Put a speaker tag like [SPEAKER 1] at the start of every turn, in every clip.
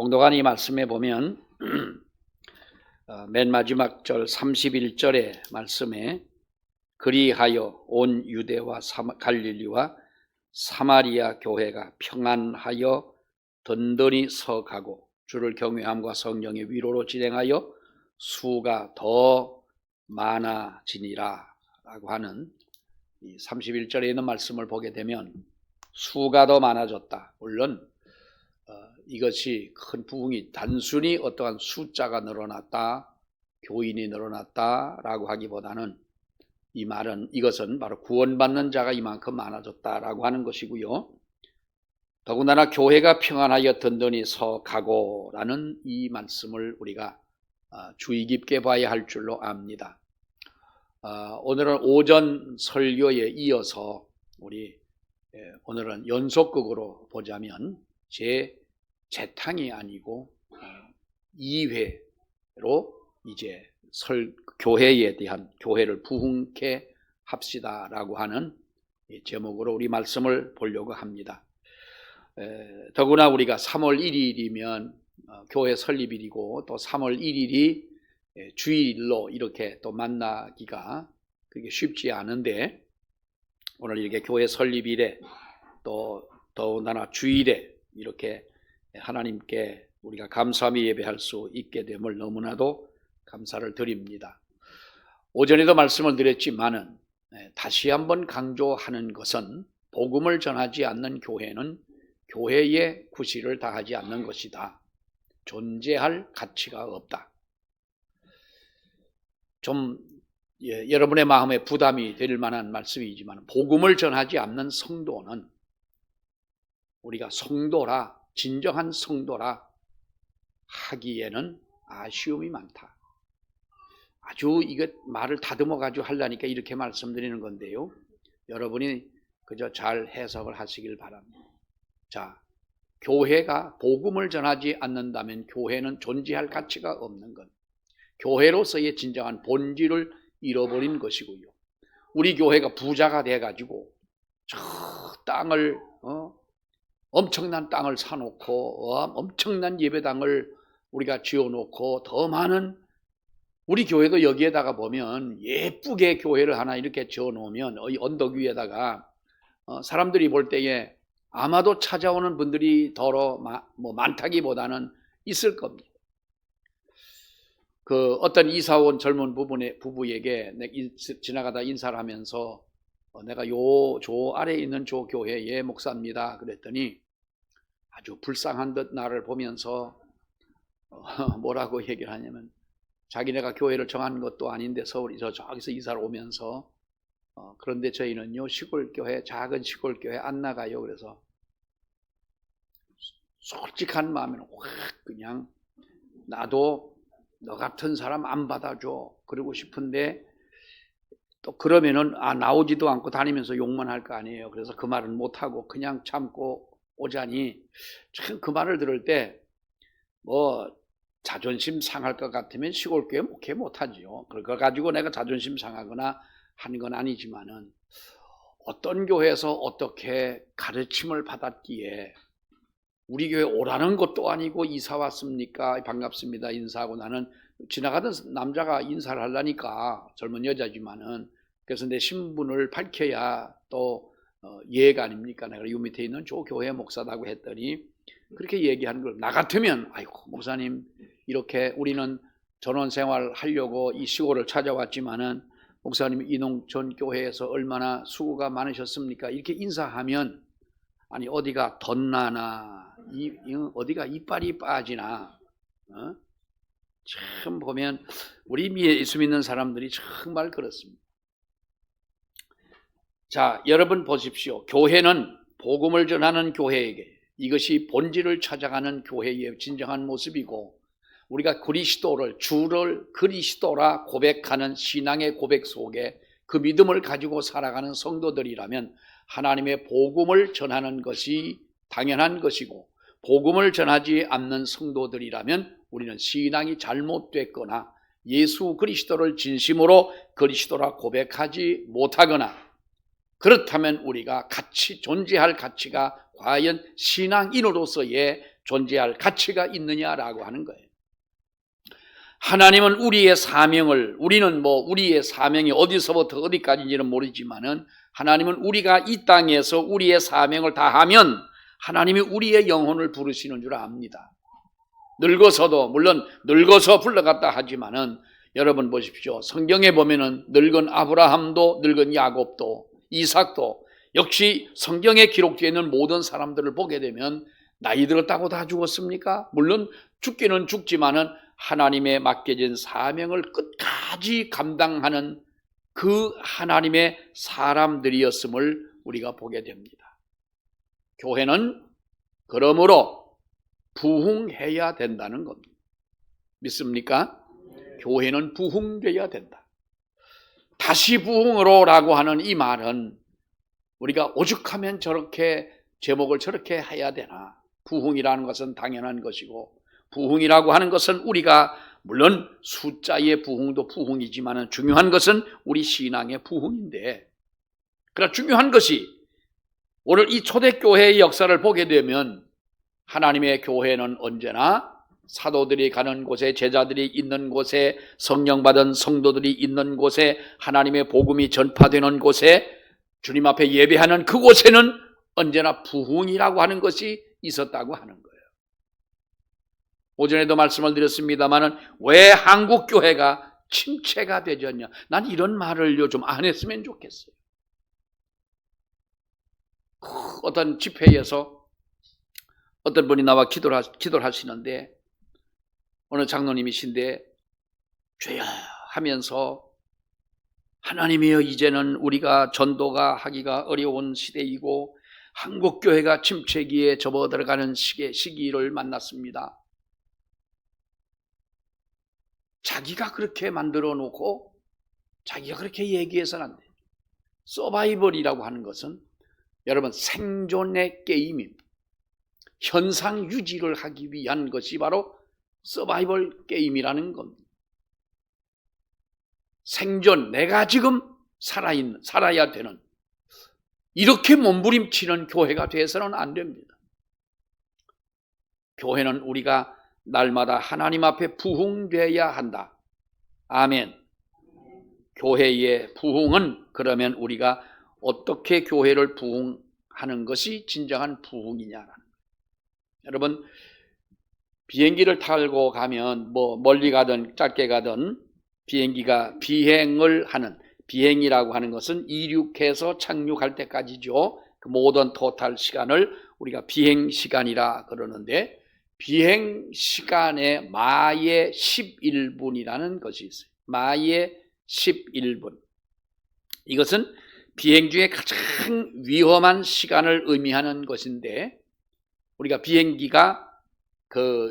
[SPEAKER 1] 봉독한 이 말씀에 보면 맨 마지막 절 31절의 말씀에 그리하여 온 유대와 갈릴리와 사마리아 교회가 평안하여 든든히 서가고 주를 경외함과 성령의 위로로 진행하여 수가 더 많아지니라 라고 하는 이 31절에 있는 말씀을 보게 되면 수가 더 많아졌다. 물론 이것이 큰 부흥이 단순히 어떠한 숫자가 늘어났다, 교인이 늘어났다라고 하기보다는 이 말은 이것은 바로 구원받는 자가 이만큼 많아졌다라고 하는 것이고요. 더군다나 교회가 평안하여 든든히 서가고라는 이 말씀을 우리가 주의 깊게 봐야 할 줄로 압니다. 오늘은 오전 설교에 이어서 우리 오늘은 연속극으로 보자면 제 재탕이 아니고 2회로 이제 교회에 대한 교회를 부흥케 합시다라고 하는 제목으로 우리 말씀을 보려고 합니다. 더구나 우리가 3월 1일이면 교회 설립일이고 또 3월 1일이 주일로 이렇게 또 만나기가 그게 쉽지 않은데 오늘 이렇게 교회 설립일에 또 더군다나 주일에 이렇게 하나님께 우리가 감사함이 예배할 수 있게 됨을 너무나도 감사를 드립니다. 오전에도 말씀을 드렸지만은 다시 한번 강조하는 것은 복음을 전하지 않는 교회는 교회의 구실을 다하지 않는 것이다. 존재할 가치가 없다. 좀 여러분의 마음에 부담이 될 만한 말씀이지만 복음을 전하지 않는 성도는 우리가 성도라 진정한 성도라 하기에는 아쉬움이 많다. 아주 이거 말을 다듬어 가지고 하려니까 이렇게 말씀드리는 건데요. 여러분이 그저 잘 해석을 하시길 바랍니다. 자, 교회가 복음을 전하지 않는다면 교회는 존재할 가치가 없는 것. 교회로서의 진정한 본질을 잃어버린 것이고요. 우리 교회가 부자가 돼가지고 저 땅을 엄청난 땅을 사놓고 엄청난 예배당을 우리가 지어놓고 더 많은 우리 교회도 여기에다가 보면 예쁘게 교회를 하나 이렇게 지어놓으면 이 언덕 위에다가 사람들이 볼 때에 아마도 찾아오는 분들이 더러 많다기보다는 있을 겁니다. 그 어떤 이사 온 젊은 부부에게 지나가다 인사를 하면서 내가 저 아래에 있는 저 교회의 목사입니다. 그랬더니 아주 불쌍한 듯 나를 보면서 뭐라고 얘기를 하냐면 자기네가 교회를 정한 것도 아닌데 저기서 이사를 오면서 그런데 저희는요 시골교회 작은 시골교회 안 나가요. 그래서 솔직한 마음에는 확 그냥 나도 너 같은 사람 안 받아줘 그러고 싶은데 또 그러면은 나오지도 않고 다니면서 욕만 할 거 아니에요. 그래서 그 말은 못하고 그냥 참고 오자니 참 그 말을 들을 때 자존심 상할 것 같으면 시골교회 목회 못하지요. 그거 가지고 내가 자존심 상하거나 하는 건 아니지만은 어떤 교회에서 어떻게 가르침을 받았기에 우리 교회 오라는 것도 아니고 이사 왔습니까? 반갑습니다. 인사하고 나는 지나가던 남자가 인사를 하려니까 젊은 여자지만은 그래서 내 신분을 밝혀야 또 예가 아닙니까? 내가 요 밑에 있는 저 교회 목사다고 했더니 그렇게 얘기하는 걸 나 같으면 아이고 목사님 이렇게 우리는 전원생활 하려고 이 시골을 찾아왔지만은 목사님 이농전 교회에서 얼마나 수고가 많으셨습니까? 이렇게 인사하면 아니 어디가 덧나나 어디가 이빨이 빠지나 참 보면 우리 예수 믿는 사람들이 정말 그렇습니다. 자, 여러분 보십시오. 교회는 복음을 전하는 교회에게 이것이 본질을 찾아가는 교회의 진정한 모습이고 우리가 주를 그리스도라 고백하는 신앙의 고백 속에 그 믿음을 가지고 살아가는 성도들이라면 하나님의 복음을 전하는 것이 당연한 것이고 복음을 전하지 않는 성도들이라면 우리는 신앙이 잘못됐거나 예수 그리스도를 진심으로 그리스도라 고백하지 못하거나 그렇다면 우리가 존재할 가치가 과연 신앙인으로서의 존재할 가치가 있느냐라고 하는 거예요. 하나님은 우리의 사명을, 우리의 사명이 어디서부터 어디까지인지는 모르지만은 하나님은 우리가 이 땅에서 우리의 사명을 다하면 하나님이 우리의 영혼을 부르시는 줄 압니다. 늙어서도, 물론 늙어서 불러갔다 하지만은 여러분 보십시오. 성경에 보면은 늙은 아브라함도, 늙은 야곱도, 이삭도 역시 성경에 기록되어 있는 모든 사람들을 보게 되면 나이 들었다고 다 죽었습니까? 물론 죽기는 죽지만은 하나님의 맡겨진 사명을 끝까지 감당하는 그 하나님의 사람들이었음을 우리가 보게 됩니다. 교회는 그러므로 부흥해야 된다는 겁니다. 믿습니까? 교회는 부흥되어야 된다. 다시 부흥으로라고 하는 이 말은 우리가 오죽하면 저렇게 제목을 저렇게 해야 되나. 부흥이라는 것은 당연한 것이고 부흥이라고 하는 것은 우리가 물론 숫자의 부흥도 부흥이지만 중요한 것은 우리 신앙의 부흥인데, 그러나 중요한 것이 오늘 이 초대교회의 역사를 보게 되면 하나님의 교회는 언제나 사도들이 가는 곳에, 제자들이 있는 곳에, 성령 받은 성도들이 있는 곳에, 하나님의 복음이 전파되는 곳에, 주님 앞에 예배하는 그곳에는 언제나 부흥이라고 하는 것이 있었다고 하는 거예요. 오전에도 말씀을 드렸습니다마는 왜 한국 교회가 침체가 되졌냐? 난 이런 말을 요즘 안 했으면 좋겠어요. 어떤 집회에서 어떤 분이 나와 기도를 하시는데 어느 장로님이신데 죄야 하면서 하나님이여 이제는 우리가 전도가 하기가 어려운 시대이고 한국교회가 침체기에 접어들어가는 시기를 만났습니다. 자기가 그렇게 만들어 놓고 자기가 그렇게 얘기해서는 안 돼요. 서바이벌이라고 하는 것은 여러분 생존의 게임입니다. 현상 유지를 하기 위한 것이 바로 서바이벌 게임이라는 겁니다. 생존, 내가 지금 살아야 되는, 이렇게 몸부림치는 교회가 돼서는 안 됩니다. 교회는 우리가 날마다 하나님 앞에 부흥되어야 한다. 아멘. 교회의 부흥은 그러면 우리가 어떻게 교회를 부흥하는 것이 진정한 부흥이냐라는 거예요. 여러분 비행기를 타고 가면 멀리 가든 짧게 가든 비행기가 비행을 하는, 비행이라고 하는 것은 이륙해서 착륙할 때까지죠. 그 모든 토탈 시간을 우리가 비행 시간이라 그러는데 비행 시간에 마의 11분이라는 것이 있어요. 마의 11분. 이것은 비행 중에 가장 위험한 시간을 의미하는 것인데 우리가 비행기가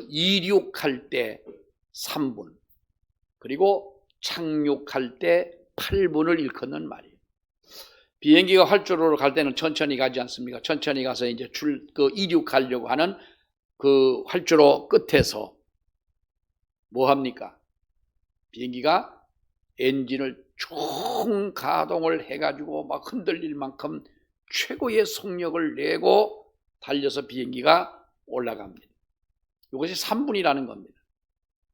[SPEAKER 1] 이륙할 때 3분 그리고 착륙할 때 8분을 일컫는 말이에요. 비행기가 활주로로 갈 때는 천천히 가지 않습니까? 천천히 가서 이제 이륙하려고 하는 그 활주로 끝에서 뭐 합니까? 비행기가 엔진을 총 가동을 해가지고 막 흔들릴 만큼 최고의 속력을 내고 달려서 비행기가 올라갑니다. 이것이 3분이라는 겁니다.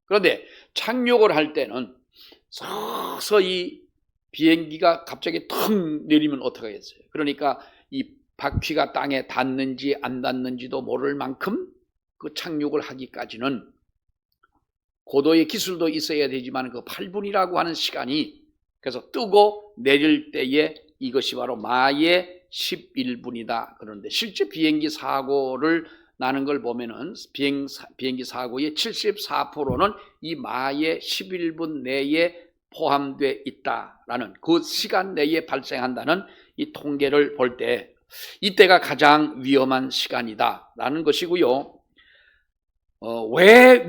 [SPEAKER 1] 그런데 착륙을 할 때는 서서히 비행기가 갑자기 턱 내리면 어떻게 하겠어요? 그러니까 이 바퀴가 땅에 닿는지 안 닿는지도 모를 만큼 그 착륙을 하기까지는 고도의 기술도 있어야 되지만 그 8분이라고 하는 시간이, 그래서 뜨고 내릴 때에 이것이 바로 마의 11분이다 그러는데 실제 비행기 사고를 나는 걸 보면은 비행기 사고의 74%는 이 마의 11분 내에 포함되어 있다라는, 그 시간 내에 발생한다는 이 통계를 볼 때 이때가 가장 위험한 시간이다라는 것이고요. 왜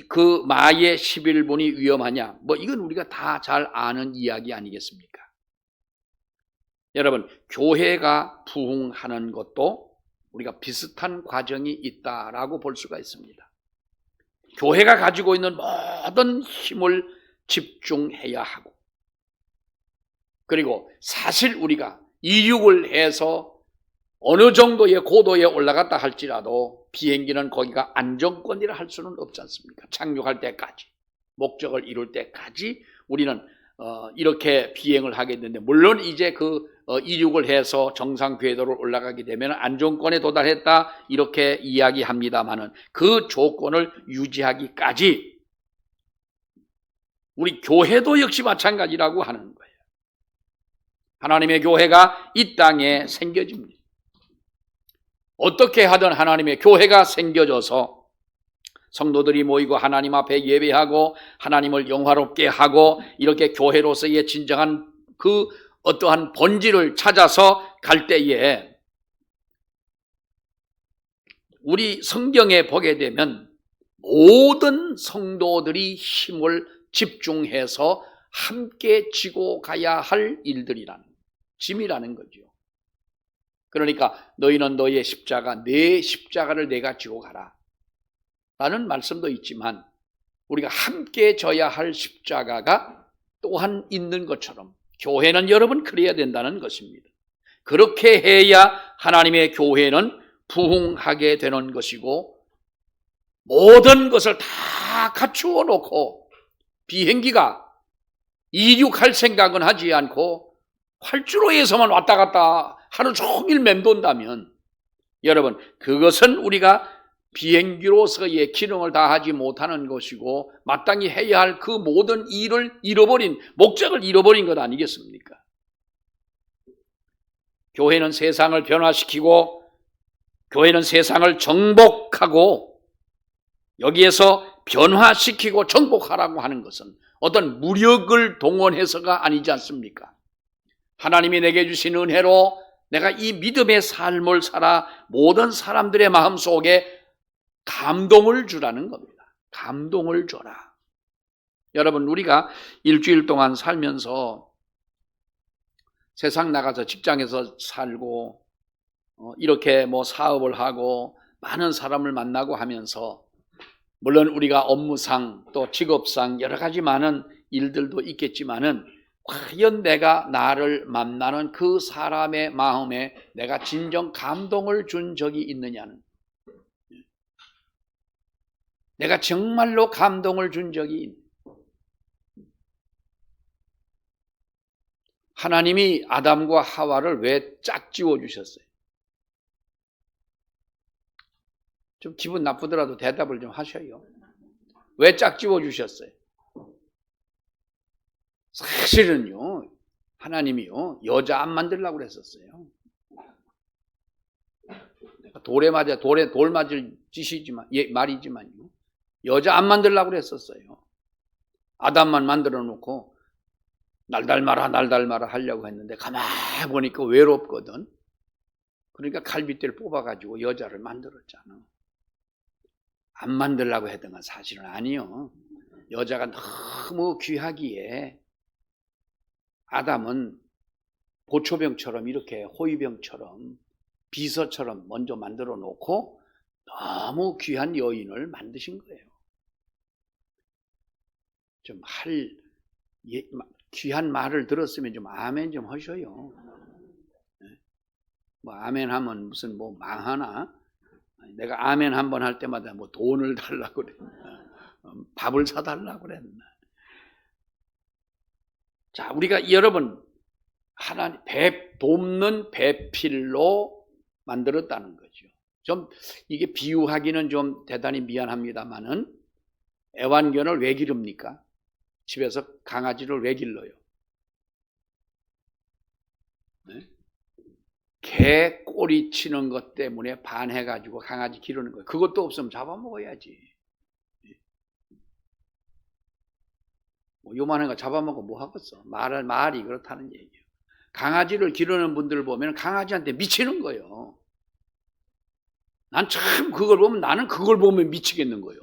[SPEAKER 1] 그 마의 11분이 위험하냐? 이건 우리가 다 잘 아는 이야기 아니겠습니까? 여러분, 교회가 부흥하는 것도 우리가 비슷한 과정이 있다라고 볼 수가 있습니다. 교회가 가지고 있는 모든 힘을 집중해야 하고, 그리고 사실 우리가 이륙을 해서 어느 정도의 고도에 올라갔다 할지라도 비행기는 거기가 안정권이라 할 수는 없지 않습니까? 착륙할 때까지, 목적을 이룰 때까지 우리는 이렇게 비행을 하게 되는데, 물론 이제 이륙을 해서 정상 궤도를 올라가게 되면 안정권에 도달했다 이렇게 이야기합니다만은, 그 조건을 유지하기까지 우리 교회도 역시 마찬가지라고 하는 거예요. 하나님의 교회가 이 땅에 생겨집니다. 어떻게 하든 하나님의 교회가 생겨져서 성도들이 모이고 하나님 앞에 예배하고 하나님을 영화롭게 하고, 이렇게 교회로서의 진정한 그 어떠한 본질을 찾아서 갈 때에, 우리 성경에 보게 되면 모든 성도들이 힘을 집중해서 함께 지고 가야 할 일들이라는, 짐이라는 거죠. 그러니까 너희는 너희의 십자가, 내 십자가를 내가 지고 가라 라는 말씀도 있지만, 우리가 함께 져야 할 십자가가 또한 있는 것처럼 교회는 여러분 그래야 된다는 것입니다. 그렇게 해야 하나님의 교회는 부흥하게 되는 것이고, 모든 것을 다 갖추어 놓고 비행기가 이륙할 생각은 하지 않고 활주로에서만 왔다 갔다 하루 종일 맴돈다면, 여러분 그것은 우리가 비행기로서의 기능을 다하지 못하는 것이고, 마땅히 해야 할 그 모든 일을 잃어버린, 목적을 잃어버린 것 아니겠습니까? 교회는 세상을 변화시키고, 교회는 세상을 정복하고, 여기에서 변화시키고 정복하라고 하는 것은 어떤 무력을 동원해서가 아니지 않습니까? 하나님이 내게 주신 은혜로 내가 이 믿음의 삶을 살아 모든 사람들의 마음속에 감동을 주라는 겁니다. 감동을 줘라. 여러분, 우리가 일주일 동안 살면서 세상 나가서 직장에서 살고 이렇게 사업을 하고 많은 사람을 만나고 하면서, 물론 우리가 업무상 또 직업상 여러 가지 많은 일들도 있겠지만은, 과연 내가 나를 만나는 그 사람의 마음에 내가 진정 감동을 준 적이 있느냐는, 내가 정말로 감동을 준 적이 있는, 하나님이 아담과 하와를 왜 짝지워 주셨어요? 좀 기분 나쁘더라도 대답을 좀 하셔요. 왜 짝지워 주셨어요? 사실은요, 하나님이요, 여자 안 만들려고 그랬었어요. 돌에 맞아, 돌 맞을 짓이지만, 말이지만요, 여자 안 만들려고 그랬었어요. 아담만 만들어 놓고 날 닮아라 하려고 했는데, 가만히 보니까 외롭거든. 그러니까 갈빗대를 뽑아가지고 여자를 만들었잖아. 안 만들려고 했던 건 사실은 아니요. 여자가 너무 귀하기에 아담은 보초병처럼, 이렇게 호위병처럼, 비서처럼 먼저 만들어 놓고 너무 귀한 여인을 만드신 거예요. 좀 귀한 말을 들었으면 좀 아멘 좀 하셔요. 아멘 하면 무슨 망하나? 내가 아멘 한 번 할 때마다 돈을 달라고 그랬나? 밥을 사달라고 그랬나? 자, 우리가 여러분, 하나님 돕는 배필로 만들었다는 거죠. 좀 이게 비유하기는 좀 대단히 미안합니다만은, 애완견을 왜 기릅니까? 집에서 강아지를 왜 길러요? 네? 개 꼬리 치는 것 때문에 반해가지고 강아지 기르는 거예요. 그것도 없으면 잡아먹어야지. 요만한 거 잡아먹고 뭐 하겠어? 말이 그렇다는 얘기예요. 강아지를 기르는 분들을 보면 강아지한테 미치는 거예요. 난 참 그걸 보면, 나는 그걸 보면 미치겠는 거예요.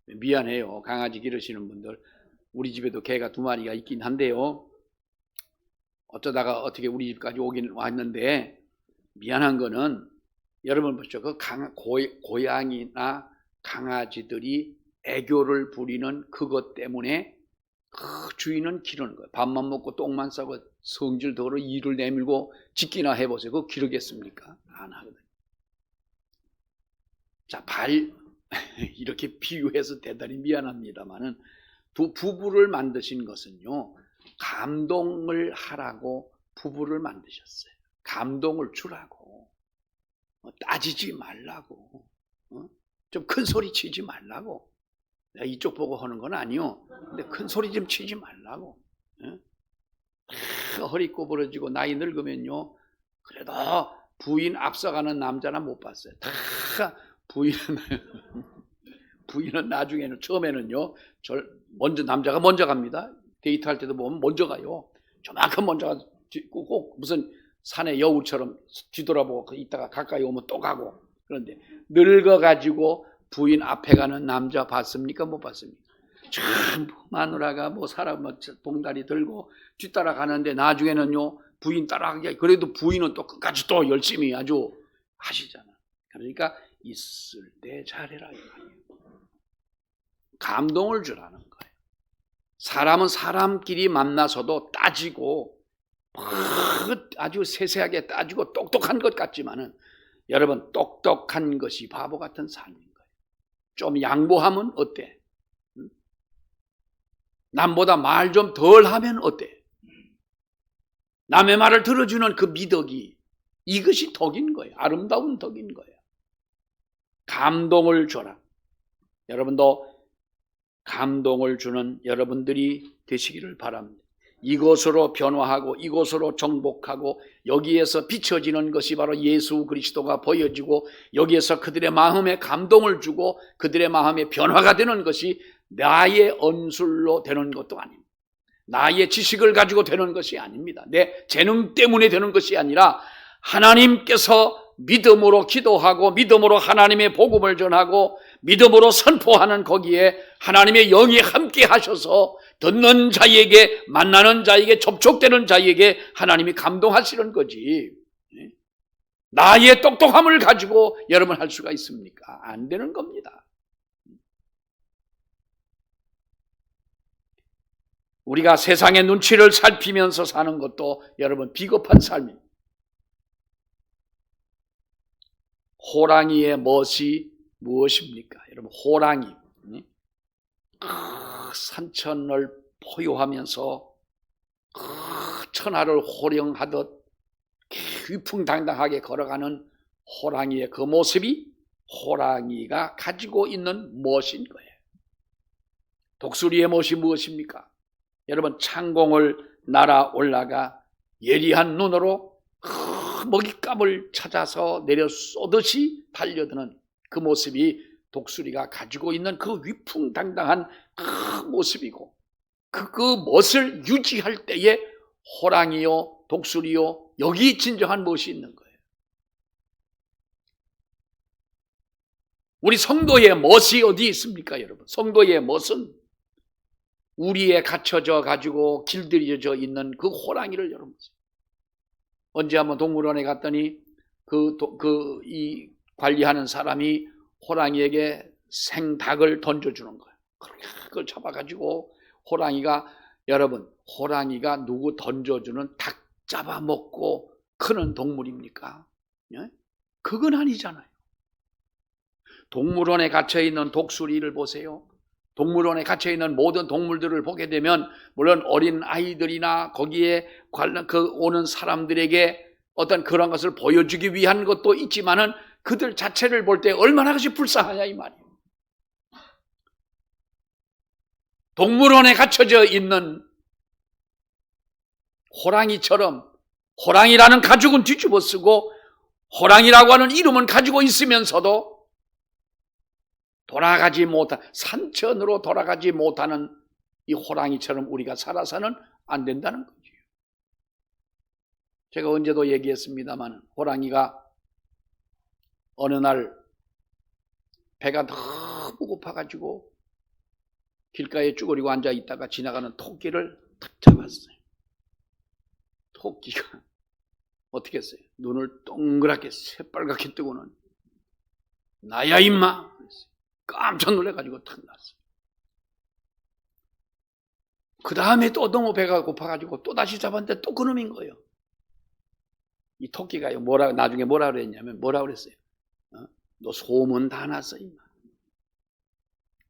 [SPEAKER 1] 미안해요, 강아지 기르시는 분들. 우리 집에도 개가 2마리가 있긴 한데요, 어쩌다가 어떻게 우리 집까지 오긴 왔는데, 미안한 거는, 여러분 보시죠. 그 고양이나 강아지들이 애교를 부리는 그것 때문에 그 주인은 기르는 거예요. 밥만 먹고 똥만 싸고 성질 더러 이를 내밀고 짓기나 해보세요. 그거 기르겠습니까? 안 하거든요. 자, 이렇게 비유해서 대단히 미안합니다만은 두 부부를 만드신 것은요, 감동을 하라고 부부를 만드셨어요. 감동을 주라고, 따지지 말라고, 좀 큰 소리 치지 말라고. 내가 이쪽 보고 하는 건 아니요. 근데 큰 소리 좀 치지 말라고. 허리 꼬부러지고 나이 늙으면요, 그래도 부인 앞서가는 남자나 못 봤어요. 다 부인은 나중에는, 처음에는요, 남자가 먼저 갑니다. 데이트할 때도 보면 먼저 가요. 저만큼 먼저 가서 꼭 무슨 산의 여우처럼 뒤돌아보고 있다가 가까이 오면 또 가고. 그런데 늙어가지고 부인 앞에 가는 남자 봤습니까? 못 봤습니까? 전부 마누라가 사람 봉다리 들고 뒤따라 가는데 나중에는요, 부인 따라가기, 그래도 부인은 또 끝까지 또 열심히 아주 하시잖아. 그러니까 있을 때 잘해라 이 말이에요. 감동을 주라는 거예요. 사람은 사람끼리 만나서도 따지고 아주 세세하게 따지고 똑똑한 것 같지만은, 여러분, 똑똑한 것이 바보 같은 삶인 거예요. 좀 양보하면 어때? 남보다 말 좀 덜 하면 어때? 남의 말을 들어주는 그 미덕이, 이것이 덕인 거예요. 아름다운 덕인 거예요. 감동을 줘라. 여러분도 감동을 주는 여러분들이 되시기를 바랍니다. 이곳으로 변화하고 이곳으로 정복하고 여기에서 비춰지는 것이 바로 예수 그리스도가 보여지고, 여기에서 그들의 마음에 감동을 주고 그들의 마음에 변화가 되는 것이 나의 언술로 되는 것도 아닙니다. 나의 지식을 가지고 되는 것이 아닙니다. 내 재능 때문에 되는 것이 아니라 하나님께서 믿음으로 기도하고 믿음으로 하나님의 복음을 전하고 믿음으로 선포하는 거기에 하나님의 영이 함께 하셔서 듣는 자에게, 만나는 자에게, 접촉되는 자에게 하나님이 감동하시는 거지. 나의 똑똑함을 가지고 여러분 할 수가 있습니까? 안 되는 겁니다. 우리가 세상의 눈치를 살피면서 사는 것도 여러분 비겁한 삶입니다. 호랑이의 멋이 무엇입니까? 여러분, 호랑이 산천을 포효하면서 천하를 호령하듯 위풍당당하게 걸어가는 호랑이의 그 모습이 호랑이가 가지고 있는 멋인 거예요. 독수리의 멋이 무엇입니까? 여러분, 창공을 날아 올라가 예리한 눈으로 먹잇감을 찾아서 내려 쏘듯이 달려드는 그 모습이 독수리가 가지고 있는 그 위풍당당한 그 모습이고, 그 멋을 유지할 때에 호랑이요, 독수리요, 여기 진정한 멋이 있는 거예요. 우리 성도의 멋이 어디 있습니까, 여러분? 성도의 멋은 우리에 갇혀져 가지고 길들여져 있는 그 호랑이를 여러분, 언제 한번 동물원에 갔더니 이 관리하는 사람이 호랑이에게 생닭을 던져주는 거예요. 그걸 잡아가지고 여러분, 호랑이가 누구 던져주는 닭 잡아먹고 크는 동물입니까? 예? 그건 아니잖아요. 동물원에 갇혀있는 독수리를 보세요. 동물원에 갇혀있는 모든 동물들을 보게 되면 물론 어린 아이들이나 거기에 관련 오는 사람들에게 어떤 그런 것을 보여주기 위한 것도 있지만은 그들 자체를 볼 때 얼마나 그것이 불쌍하냐 이 말이에요. 동물원에 갇혀져 있는 호랑이처럼 호랑이라는 가죽은 뒤집어 쓰고 호랑이라고 하는 이름은 가지고 있으면서도 산천으로 돌아가지 못하는 이 호랑이처럼 우리가 살아서는 안 된다는 거죠. 제가 언제도 얘기했습니다만, 호랑이가 어느 날 배가 너무 고파가지고 길가에 쭈그리고 앉아 있다가 지나가는 토끼를 탁 잡았어요. 토끼가 어떻게 했어요? 눈을 동그랗게 새빨갛게 뜨고는 나야 임마! 깜짝 놀래가지고 탁 났어요. 그 다음에 또 너무 배가 고파가지고 또 다시 잡았는데 또 그놈인 거예요. 이 토끼가요, 나중에 뭐라 그랬냐면, 뭐라 그랬어요? 너 소문 다 났어, 임마.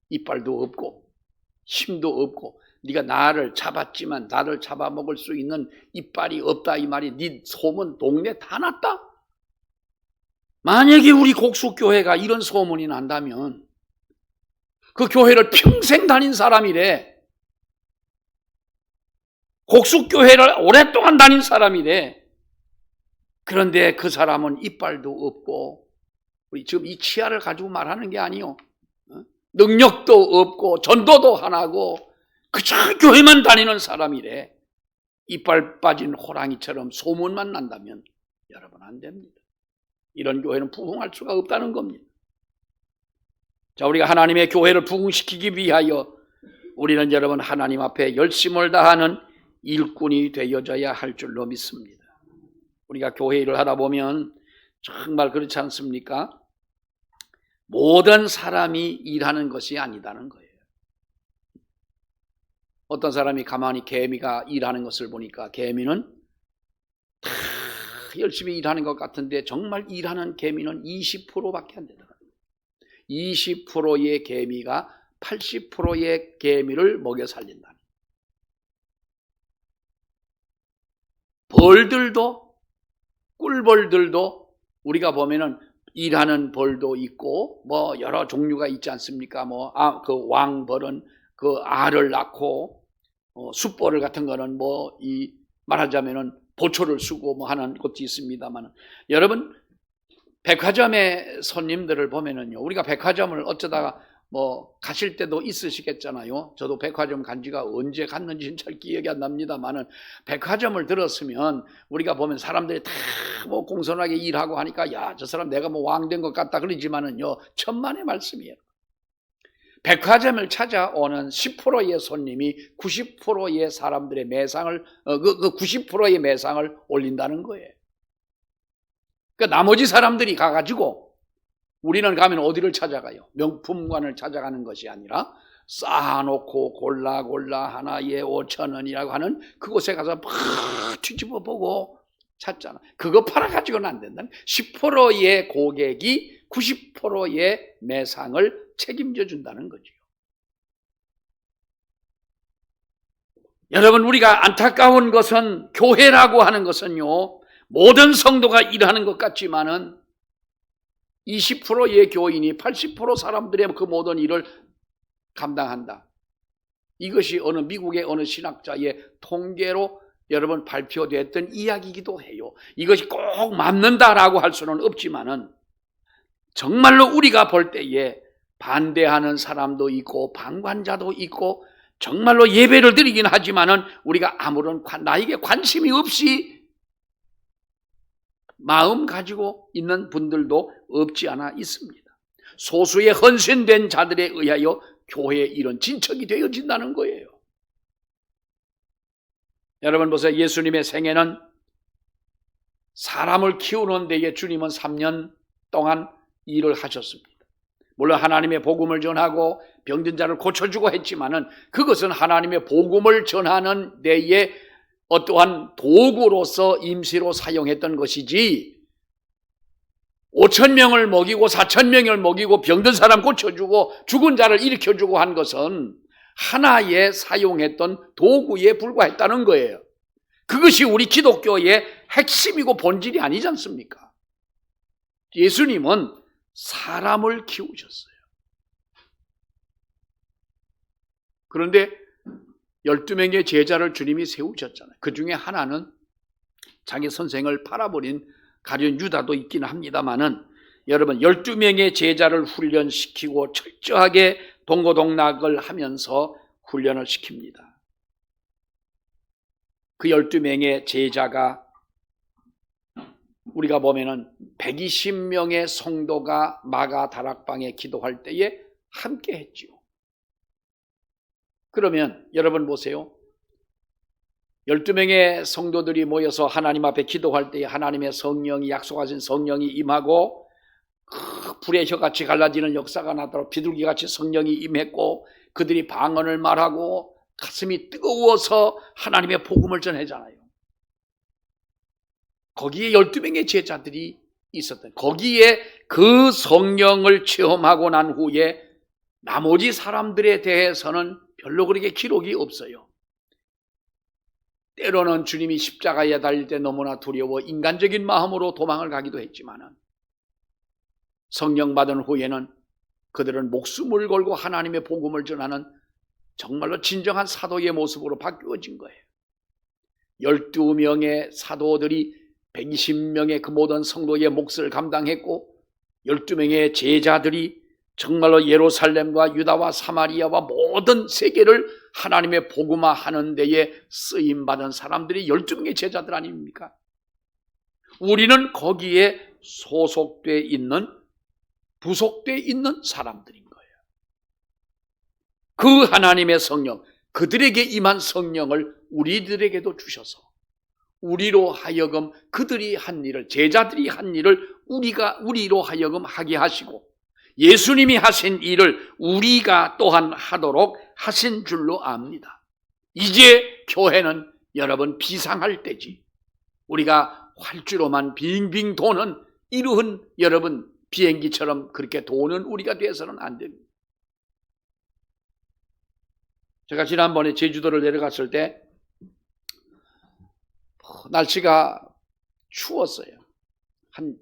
[SPEAKER 1] 이빨도 없고, 힘도 없고, 네가 나를 잡았지만 나를 잡아먹을 수 있는 이빨이 없다, 이 말이 네 소문 동네 다 났다? 만약에 우리 곡숙교회가 이런 소문이 난다면 그 교회를 평생 다닌 사람이래. 곡숙교회를 오랫동안 다닌 사람이래. 그런데 그 사람은 이빨도 없고, 우리 지금 이 치아를 가지고 말하는 게 아니요, 능력도 없고 전도도 안 하고 그저 교회만 다니는 사람이래. 이빨 빠진 호랑이처럼 소문만 난다면 여러분 안 됩니다. 이런 교회는 부흥할 수가 없다는 겁니다. 자, 우리가 하나님의 교회를 부흥시키기 위하여 우리는 여러분 하나님 앞에 열심을 다하는 일꾼이 되어져야 할 줄로 믿습니다. 우리가 교회 일을 하다 보면 정말 그렇지 않습니까? 모든 사람이 일하는 것이 아니다는 거예요. 어떤 사람이 가만히 개미가 일하는 것을 보니까 개미는 다 열심히 일하는 것 같은데 정말 일하는 개미는 20%밖에 안 되더라고요. 20%의 개미가 80%의 개미를 먹여 살린다. 벌들도, 꿀벌들도 우리가 보면은 일하는 벌도 있고 뭐 여러 종류가 있지 않습니까? 그 왕벌은 그 알을 낳고, 숫벌을 같은 거는 말하자면은 보초를 쓰고 뭐 하는 것도 있습니다만, 여러분 백화점의 손님들을 보면은요, 우리가 백화점을 어쩌다가 가실 때도 있으시겠잖아요. 저도 백화점 간 지가 언제 갔는지는 잘 기억이 안 납니다만은, 백화점을 들었으면 우리가 보면 사람들이 다 공손하게 일하고 하니까 야, 저 사람 내가 왕된 것 같다 그러지만은요, 천만의 말씀이에요. 백화점을 찾아오는 10%의 손님이 90%의 사람들의 매상을, 90%의 매상을 올린다는 거예요. 그러니까 나머지 사람들이 가가지고, 우리는 가면 어디를 찾아가요? 명품관을 찾아가는 것이 아니라 쌓아놓고 골라 하나에 5,000원이라고 하는 그곳에 가서 막 뒤집어 보고 찾잖아. 그거 팔아가지고는 안 된다. 10%의 고객이 90%의 매상을 책임져 준다는 거죠. 여러분, 우리가 안타까운 것은 교회라고 하는 것은요, 모든 성도가 일하는 것 같지만은 20%의 교인이 80% 사람들의 그 모든 일을 감당한다. 이것이 미국의 어느 신학자의 통계로 여러분 발표됐던 이야기이기도 해요. 이것이 꼭 맞는다라고 할 수는 없지만은, 정말로 우리가 볼 때에 반대하는 사람도 있고 방관자도 있고 정말로 예배를 드리긴 하지만은 우리가 아무런 나에게 관심이 없이 마음 가지고 있는 분들도 없지 않아 있습니다. 소수의 헌신된 자들에 의하여 교회의 이런 진척이 되어진다는 거예요. 여러분 보세요. 예수님의 생애는 사람을 키우는 데에 주님은 3년 동안 일을 하셨습니다. 물론 하나님의 복음을 전하고 병든 자를 고쳐주고 했지만은 그것은 하나님의 복음을 전하는 데에 어떠한 도구로서 임시로 사용했던 것이지, 5,000명을 먹이고 4,000명을 먹이고 병든 사람 고쳐주고 죽은 자를 일으켜주고 한 것은 하나의 사용했던 도구에 불과했다는 거예요. 그것이 우리 기독교의 핵심이고 본질이 아니지 않습니까? 예수님은 사람을 키우셨어요. 그런데 12명의 제자를 주님이 세우셨잖아요. 그 중에 하나는 자기 선생을 팔아버린 가룟 유다도 있긴 합니다만은, 여러분 12명의 제자를 훈련시키고 철저하게 동고동락을 하면서 훈련을 시킵니다. 그 12명의 제자가 우리가 보면은 120명의 성도가 마가 다락방에 기도할 때에 함께 했지요. 그러면 여러분 보세요. 12명의 성도들이 모여서 하나님 앞에 기도할 때에 하나님의 성령이, 약속하신 성령이 임하고 불의 혀같이 갈라지는 역사가 나도록 비둘기같이 성령이 임했고, 그들이 방언을 말하고 가슴이 뜨거워서 하나님의 복음을 전하잖아요. 거기에 12명의 제자들이 있었던, 거기에 그 성령을 체험하고 난 후에 나머지 사람들에 대해서는 별로 그렇게 기록이 없어요. 때로는 주님이 십자가에 달릴 때 너무나 두려워 인간적인 마음으로 도망을 가기도 했지만 성령 받은 후에는 그들은 목숨을 걸고 하나님의 복음을 전하는 정말로 진정한 사도의 모습으로 바뀌어진 거예요. 12명의 사도들이 120명의 그 모든 성도의 몫을 감당했고 12명의 제자들이 정말로 예루살렘과 유다와 사마리아와 모든 세계를 하나님의 복음화하는 데에 쓰임받은 사람들이 12명의 제자들 아닙니까? 우리는 거기에 소속되어 있는, 부속되어 있는 사람들인 거예요. 그 하나님의 성령, 그들에게 임한 성령을 우리들에게도 주셔서 우리로 하여금 그들이 한 일을, 제자들이 한 일을 우리로 하여금 하게 하시고 예수님이 하신 일을 우리가 또한 하도록 하신 줄로 압니다. 이제 교회는 여러분 비상할 때지. 우리가 활주로만 빙빙 도는 이러한 여러분 비행기처럼 그렇게 도는 우리가 돼서는 안 됩니다. 제가 지난번에 제주도를 내려갔을 때 날씨가 추웠어요. 한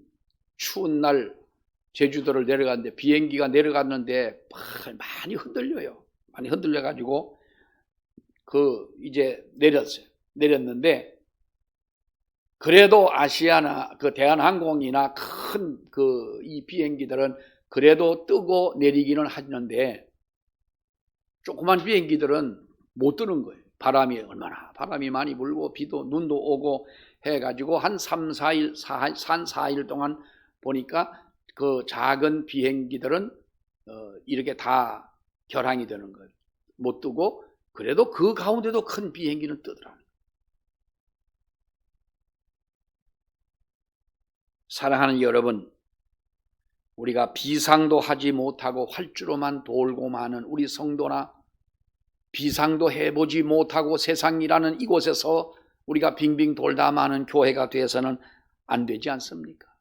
[SPEAKER 1] 추운 날 제주도를 내려갔는데 비행기가 내려갔는데 많이 흔들려요. 많이 흔들려가지고 이제 내렸는데 그래도 아시아나 그 대한항공이나 큰 이 비행기들은 그래도 뜨고 내리기는 하는데 조그만 비행기들은 못 뜨는 거예요. 바람이 많이 불고 비도 눈도 오고 해가지고 한 3, 4일 동안 보니까 그 작은 비행기들은 이렇게 다 결항이 되는 거예요. 못 뜨고 그래도 그 가운데도 큰 비행기는 뜨더라고요. 사랑하는 여러분, 우리가 비상도 하지 못하고 활주로만 돌고 마는 우리 성도나 비상도 해보지 못하고 세상이라는 이곳에서 우리가 빙빙 돌다 마는 교회가 되어서는 안 되지 않습니까?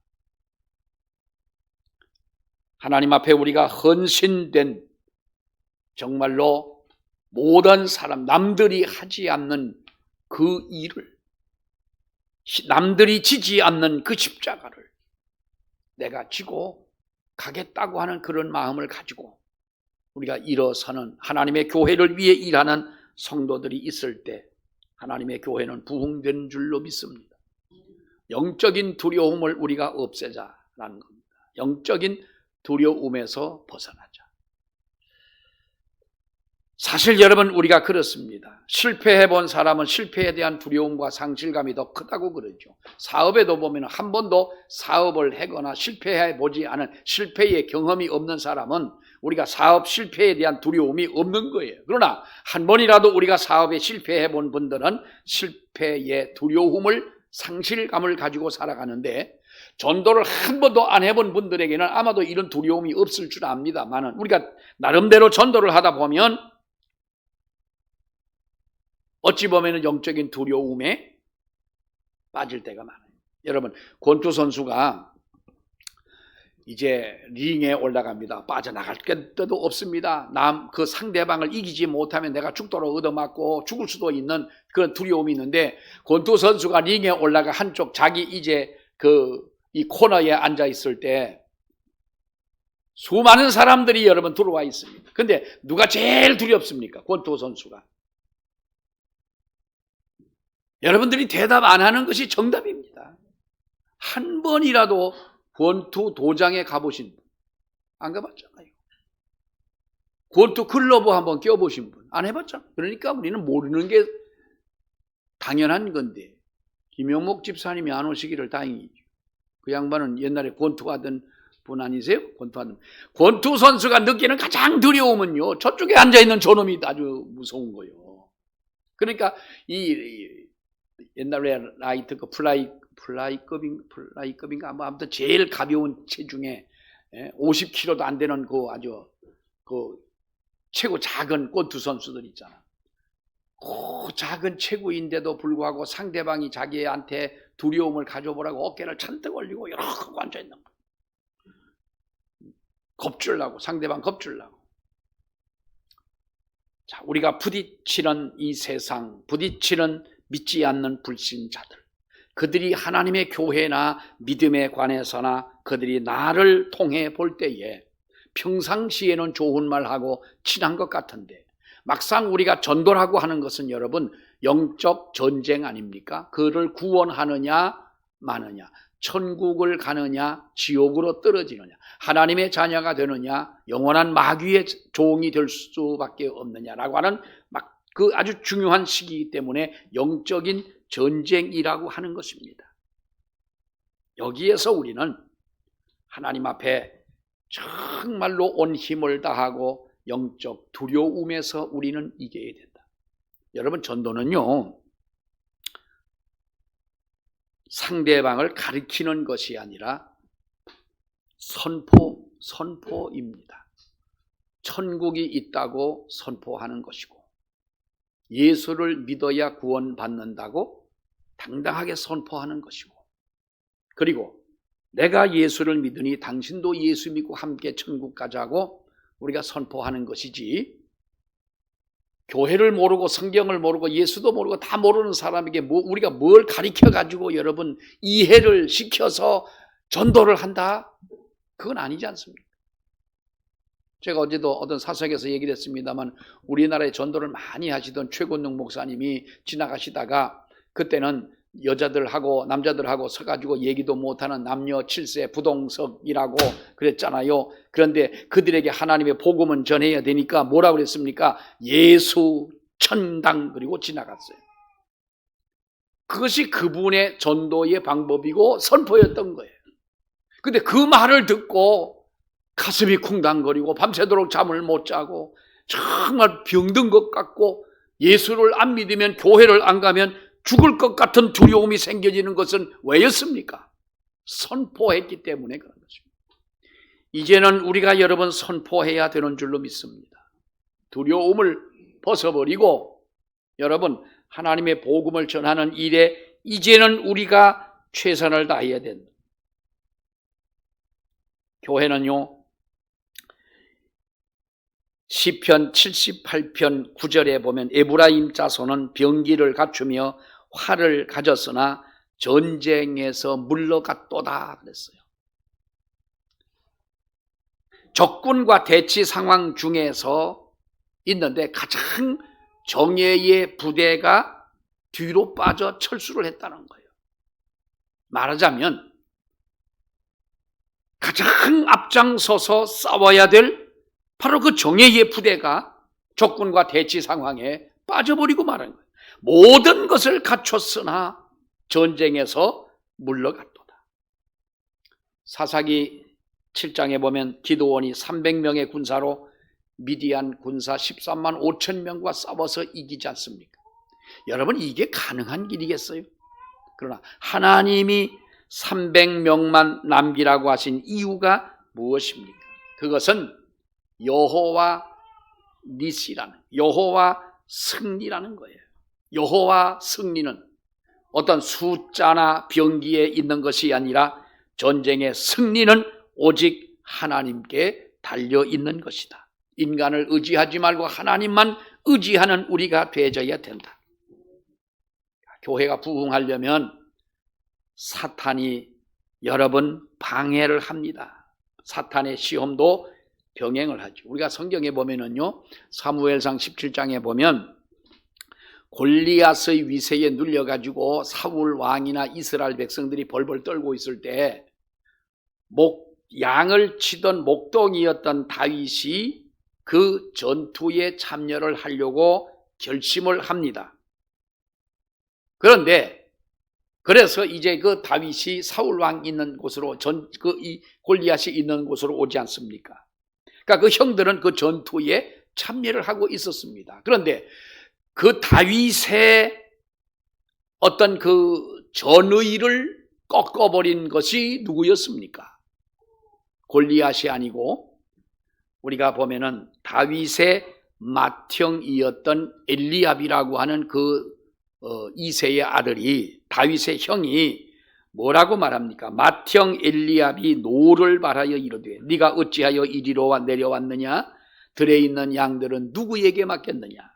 [SPEAKER 1] 하나님 앞에 우리가 헌신된 정말로 모든 사람, 남들이 하지 않는 그 일을, 남들이 지지 않는 그 십자가를 내가 지고 가겠다고 하는 그런 마음을 가지고 우리가 일어서는 하나님의 교회를 위해 일하는 성도들이 있을 때 하나님의 교회는 부흥된 줄로 믿습니다. 영적인 두려움을 우리가 없애자라는 겁니다. 영적인 두려움에서 벗어나자. 사실 여러분 우리가 그렇습니다. 실패해본 사람은 실패에 대한 두려움과 상실감이 더 크다고 그러죠. 사업에도 보면 한 번도 사업을 하거나 실패해보지 않은 실패의 경험이 없는 사람은 우리가 사업 실패에 대한 두려움이 없는 거예요. 그러나 한 번이라도 우리가 사업에 실패해본 분들은 실패의 두려움을 상실감을 가지고 살아가는데 전도를 한 번도 안 해본 분들에게는 아마도 이런 두려움이 없을 줄 압니다만은 우리가 나름대로 전도를 하다 보면 어찌 보면 영적인 두려움에 빠질 때가 많아요. 여러분, 권투 선수가 이제 링에 올라갑니다. 빠져나갈 때도 없습니다. 그 상대방을 이기지 못하면 내가 죽도록 얻어맞고 죽을 수도 있는 그런 두려움이 있는데 권투 선수가 링에 올라가 한쪽 자기 이제 이 코너에 앉아 있을 때 수많은 사람들이 여러분 들어와 있습니다. 근데 누가 제일 두렵습니까? 권투 선수가. 여러분들이 대답 안 하는 것이 정답입니다. 한 번이라도 권투 도장에 가보신 분, 안 가봤잖아요. 권투 글러브 한번 껴보신 분, 안 해봤잖아요. 그러니까 우리는 모르는 게 당연한 건데 김용목 집사님이 안 오시기를 다행이죠. 그 양반은 옛날에 권투하던 분 아니세요? 권투 선수가 느끼는 가장 두려움은요, 저쪽에 앉아있는 저놈이 아주 무서운 거예요. 그러니까 옛날에 라이트 플라이급인가 아무튼 제일 가벼운 체중에 50kg도 안 되는 아주 최고 작은 권투 선수들 있잖아. 그 작은 체구인데도 불구하고 상대방이 자기한테 두려움을 가져보라고 어깨를 잔뜩 올리고 이렇게 앉아있는 거예요. 겁주려고, 상대방 겁주려고. 자, 우리가 부딪히는 이 세상, 부딪히는 믿지 않는 불신자들, 그들이 하나님의 교회나 믿음에 관해서나 그들이 나를 통해 볼 때에 평상시에는 좋은 말하고 친한 것 같은데 막상 우리가 전도라고 하는 것은 여러분 영적 전쟁 아닙니까? 그를 구원하느냐 마느냐, 천국을 가느냐 지옥으로 떨어지느냐, 하나님의 자녀가 되느냐 영원한 마귀의 종이 될 수밖에 없느냐라고 하는 그 아주 중요한 시기이기 때문에 영적인 전쟁이라고 하는 것입니다. 여기에서 우리는 하나님 앞에 정말로 온 힘을 다하고 영적 두려움에서 우리는 이겨야 된다. 여러분, 전도는요, 상대방을 가리키는 것이 아니라 선포입니다. 천국이 있다고 선포하는 것이고 예수를 믿어야 구원받는다고 당당하게 선포하는 것이고, 그리고 내가 예수를 믿으니 당신도 예수 믿고 함께 천국 가자고 우리가 선포하는 것이지, 교회를 모르고 성경을 모르고 예수도 모르고 다 모르는 사람에게 우리가 뭘 가르쳐가지고 여러분 이해를 시켜서 전도를 한다? 그건 아니지 않습니까? 제가 어제도 어떤 사석에서 얘기를 했습니다만 우리나라에 전도를 많이 하시던 최곤능 목사님이 지나가시다가 그때는 여자들하고 남자들하고 서가지고 얘기도 못하는 남녀 7세 부동석이라고 그랬잖아요. 그런데 그들에게 하나님의 복음은 전해야 되니까 뭐라고 그랬습니까? 예수 천당, 그리고 지나갔어요. 그것이 그분의 전도의 방법이고 선포였던 거예요. 근데 그 말을 듣고 가슴이 쿵당거리고 밤새도록 잠을 못 자고 정말 병든 것 같고 예수를 안 믿으면, 교회를 안 가면 죽을 것 같은 두려움이 생겨지는 것은 왜였습니까? 선포했기 때문에 그런 것입니다. 이제는 우리가 여러분 선포해야 되는 줄로 믿습니다. 두려움을 벗어버리고 여러분 하나님의 복음을 전하는 일에 이제는 우리가 최선을 다해야 된다. 교회는요, 시편 78편 9절에 보면 에브라임 자손은 병기를 갖추며 활을 가졌으나 전쟁에서 물러갔도다 그랬어요. 적군과 대치 상황 중에서 있는데 가장 정예의 부대가 뒤로 빠져 철수를 했다는 거예요. 말하자면 가장 앞장서서 싸워야 될 바로 그 정예의 부대가 적군과 대치 상황에 빠져버리고 말한 거예요. 모든 것을 갖췄으나 전쟁에서 물러갔도다. 사사기 7장에 보면 기드온이 300명의 군사로 미디안 군사 13만 5천 명과 싸워서 이기지 않습니까? 여러분, 이게 가능한 일이겠어요? 그러나 하나님이 300명만 남기라고 하신 이유가 무엇입니까? 그것은 여호와 니시라는, 여호와 승리라는 거예요. 여호와 승리는 어떤 숫자나 병기에 있는 것이 아니라 전쟁의 승리는 오직 하나님께 달려 있는 것이다. 인간을 의지하지 말고 하나님만 의지하는 우리가 되어야 된다. 교회가 부흥하려면 사탄이 여러분 방해를 합니다. 사탄의 시험도 병행을 하죠. 우리가 성경에 보면은요, 사무엘상 17장에 보면 골리앗의 위세에 눌려가지고 사울 왕이나 이스라엘 백성들이 벌벌 떨고 있을 때 양을 치던 목동이었던 다윗이 그 전투에 참여를 하려고 결심을 합니다. 그런데 그래서 이제 그 다윗이 사울 왕 있는 곳으로 이 골리앗이 있는 곳으로 오지 않습니까? 그러니까 그 형들은 그 전투에 참여를 하고 있었습니다. 그런데 그 다윗의 어떤 그 전의를 꺾어버린 것이 누구였습니까? 골리앗이 아니고 우리가 보면은 다윗의 맏형이었던 엘리압이라고 하는 그 이새의 아들이, 다윗의 형이 뭐라고 말합니까? 맏형 엘리압이 노를 바라여 이르되 네가 어찌하여 이리로 내려왔느냐? 들에 있는 양들은 누구에게 맡겼느냐?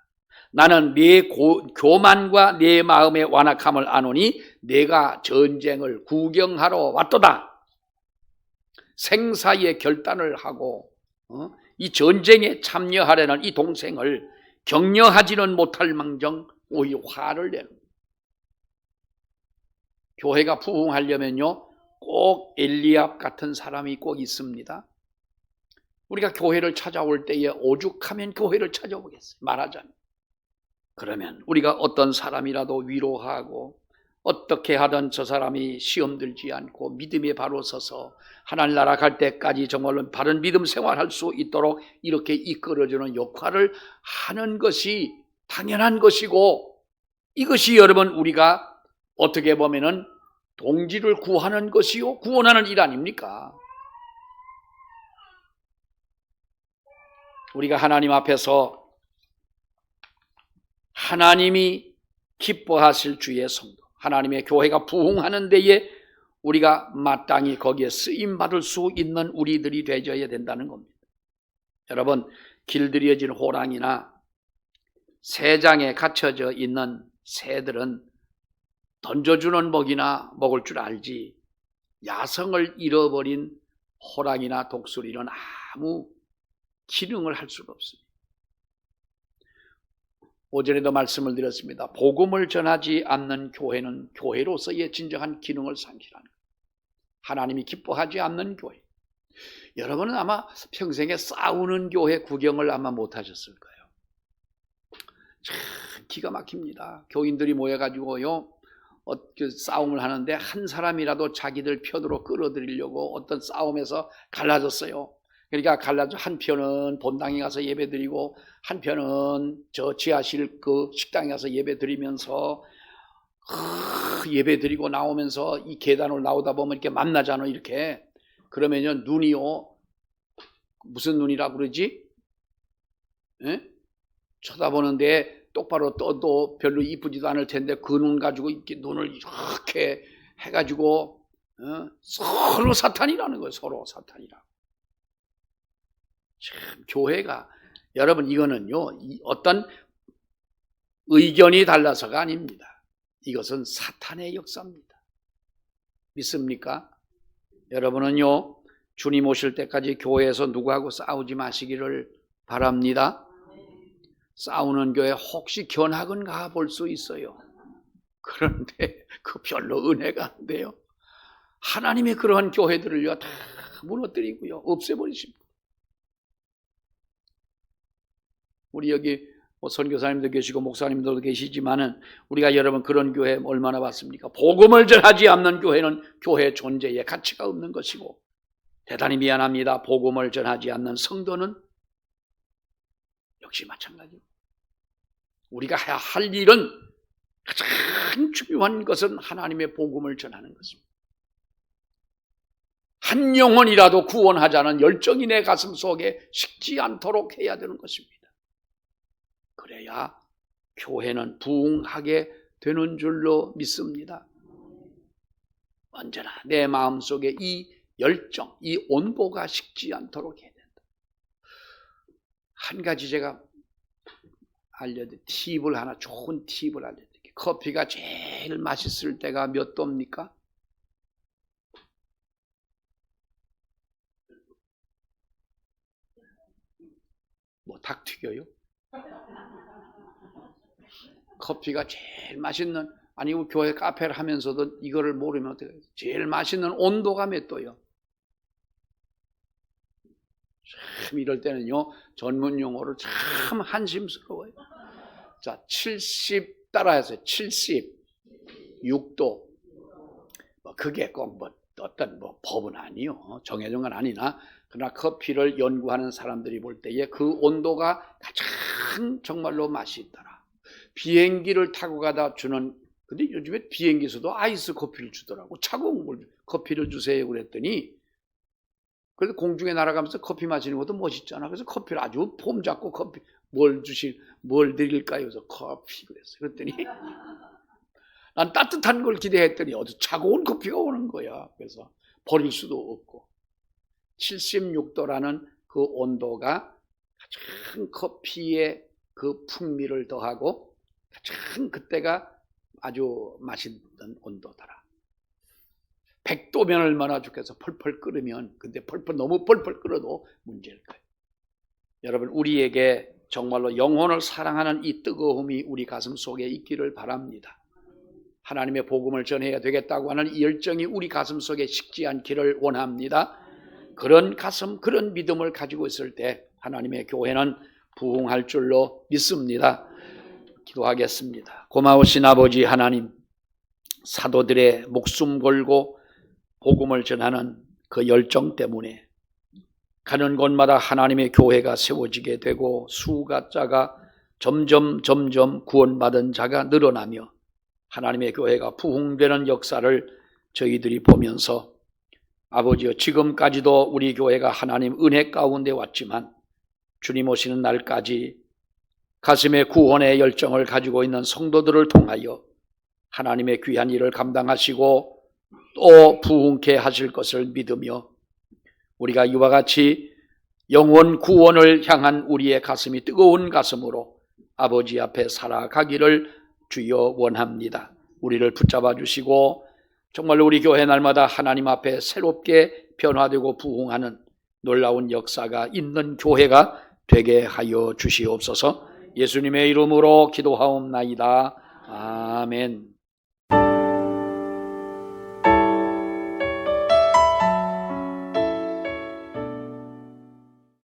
[SPEAKER 1] 나는 네 교만과 네 마음의 완악함을 아노니 내가 전쟁을 구경하러 왔도다. 생사의 결단을 하고 이 전쟁에 참여하려는 이 동생을 격려하지는 못할 망정 오히려 화를 내는 거예요. 교회가 부흥하려면요 꼭 엘리압 같은 사람이 꼭 있습니다. 우리가 교회를 찾아올 때에 오죽하면 교회를 찾아오겠어요. 말하자면. 그러면 우리가 어떤 사람이라도 위로하고 어떻게 하든 저 사람이 시험 들지 않고 믿음에 바로 서서 하나님 나라 갈 때까지 정말로 바른 믿음 생활할 수 있도록 이렇게 이끌어주는 역할을 하는 것이 당연한 것이고, 이것이 여러분 우리가 어떻게 보면은 동지를 구하는 것이요 구원하는 일 아닙니까? 우리가 하나님 앞에서 하나님이 기뻐하실 주의 성도, 하나님의 교회가 부흥하는 데에 우리가 마땅히 거기에 쓰임받을 수 있는 우리들이 되어야 된다는 겁니다. 여러분, 길들여진 호랑이나 새장에 갇혀져 있는 새들은 던져주는 먹이나 먹을 줄 알지 야성을 잃어버린 호랑이나 독수리는 아무 기능을 할 수가 없습니다. 오전에도 말씀을 드렸습니다. 복음을 전하지 않는 교회는 교회로서의 진정한 기능을 상실하는 거예요. 하나님이 기뻐하지 않는 교회. 여러분은 아마 평생에 싸우는 교회 구경을 아마 못하셨을 거예요. 참 기가 막힙니다. 교인들이 모여가지고요 싸움을 하는데 한 사람이라도 자기들 편으로 끌어들이려고 어떤 싸움에서 갈라졌어요. 그러니까 갈라져 한 편은 본당에 가서 예배드리고 한 편은 저 지하실 그 식당에 가서 예배드리면서 예배드리고 나오면서 이 계단으로 나오다 보면 이렇게 만나잖아요. 이렇게 그러면요 눈이요 무슨 눈이라고 그러지? 에? 쳐다보는데 똑바로 떠도 별로 이쁘지도 않을 텐데 그 눈 가지고 이렇게 눈을 이렇게 해가지고 서로 사탄이라는 거예요. 서로 사탄이라고. 참 교회가 여러분 이거는요 어떤 의견이 달라서가 아닙니다. 이것은 사탄의 역사입니다. 믿습니까? 여러분은요 주님 오실 때까지 교회에서 누구하고 싸우지 마시기를 바랍니다. 싸우는 교회 혹시 견학은 가볼 수 있어요. 그런데 그 별로 은혜가 안 돼요. 하나님의 그러한 교회들을요 다 무너뜨리고요 없애버리십니다. 우리 여기 선교사님도 계시고 목사님들도 계시지만은 우리가 여러분 그런 교회 얼마나 봤습니까? 복음을 전하지 않는 교회는 교회 존재에 가치가 없는 것이고, 대단히 미안합니다. 복음을 전하지 않는 성도는 역시 마찬가지입니다. 우리가 해야 할 일은 가장 중요한 것은 하나님의 복음을 전하는 것입니다. 한 영혼이라도 구원하자는 열정이 내 가슴 속에 식지 않도록 해야 되는 것입니다. 그래야 교회는 부흥하게 되는 줄로 믿습니다. 언제나 내 마음속에 이 열정, 이 온보가 식지 않도록 해야 된다. 한 가지 제가 팁을 하나, 좋은 팁을 알려드릴게요. 커피가 제일 맛있을 때가 몇 도입니까? 뭐 닭 튀겨요? 커피가 제일 맛있는, 아니 교회 카페를 하면서도 이거를 모르면 어떻게 해요? 제일 맛있는 온도가 몇 도요? 참 이럴 때는요 전문 용어를 참 한심스러워요. 자, 70 따라해서 76도. 그게 꼭 어떤 법은 아니요. 정해진 건 아니나 그러나 커피를 연구하는 사람들이 볼 때에 그 온도가 가장 정말로 맛이 있더라. 비행기를 타고 가다 주는, 근데 요즘에 비행기에서도 아이스 커피를 주더라고. 차가운 커피를 주세요 그랬더니, 그래도 공중에 날아가면서 커피 마시는 것도 멋있잖아. 그래서 커피를 아주 폼 잡고 커피 뭘 드릴까요? 그래서 커피 그랬어요. 그랬더니 난 따뜻한 걸 기대했더니 어디 차가운 커피가 오는 거야. 그래서 버릴 수도 없고 76도라는 그 온도가 가장 커피의 그 풍미를 더하고 가장 그때가 아주 맛있던 온도더라. 100도면 얼마나 좋겠어. 펄펄 끓으면. 근데 너무 펄펄 끓어도 문제일 거예요. 여러분, 우리에게 정말로 영혼을 사랑하는 이 뜨거움이 우리 가슴 속에 있기를 바랍니다. 하나님의 복음을 전해야 되겠다고 하는 이 열정이 우리 가슴 속에 식지 않기를 원합니다. 그런 가슴, 그런 믿음을 가지고 있을 때 하나님의 교회는 부흥할 줄로 믿습니다. 기도하겠습니다. 고마우신 아버지 하나님, 사도들의 목숨 걸고 복음을 전하는 그 열정 때문에 가는 곳마다 하나님의 교회가 세워지게 되고 수가 자가 점점 구원받은 자가 늘어나며 하나님의 교회가 부흥되는 역사를 저희들이 보면서 아버지여, 지금까지도 우리 교회가 하나님 은혜 가운데 왔지만 주님 오시는 날까지 가슴에 구원의 열정을 가지고 있는 성도들을 통하여 하나님의 귀한 일을 감당하시고 또 부흥케 하실 것을 믿으며 우리가 이와 같이 영원 구원을 향한 우리의 가슴이 뜨거운 가슴으로 아버지 앞에 살아가기를 주여 원합니다. 우리를 붙잡아 주시고 정말 우리 교회 날마다 하나님 앞에 새롭게 변화되고 부흥하는 놀라운 역사가 있는 교회가 되게 하여 주시옵소서. 예수님의 이름으로 기도하옵나이다. 아멘.